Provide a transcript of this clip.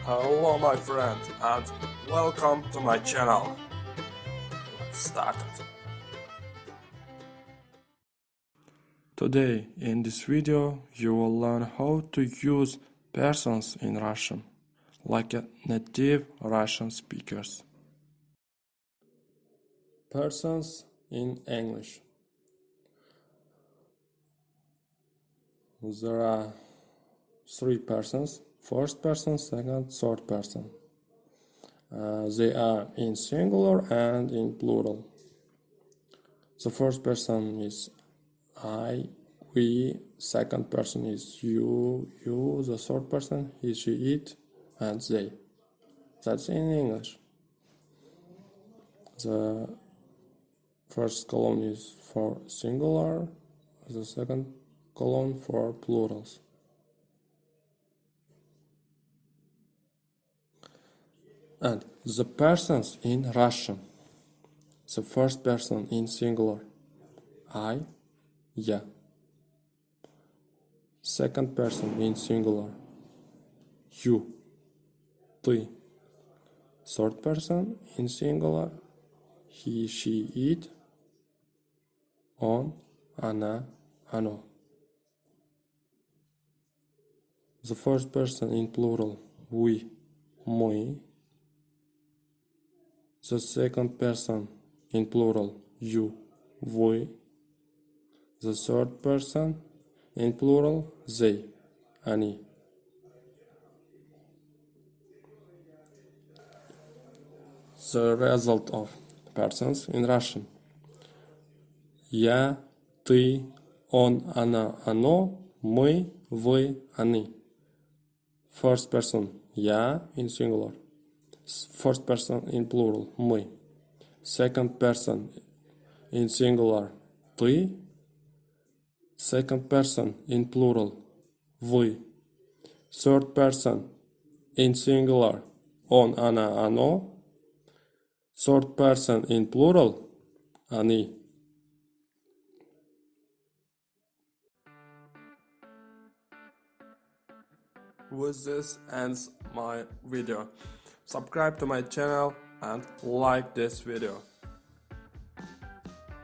Hello my friend and welcome to my channel. Let's start it. Today in this video you will learn how to use persons in Russian like a native Russian speakers. Persons in English. There are three persons: first person, second, third person. They are in singular and in plural. The first person is I, we, second person is you, the third person he, she, it, and they. That's in English. The first column is for singular, the second column for plurals. And the persons in Russian. The first person in singular. I, я. Second person in singular. You, ты. Third person in singular. He, she, it. Он, она, оно. The first person in plural. We, мы. The second person in plural. You, вы. The third person in plural. They, они. The result of persons in Russian. Я, ты, он, она, оно, мы, вы, они. First person, я in singular. First person in plural, мы. Second person in singular, ты. Second person in plural, вы. Third person in singular, он, она, оно. Third person in plural, они. With this ends my video. Subscribe to my channel and like this video.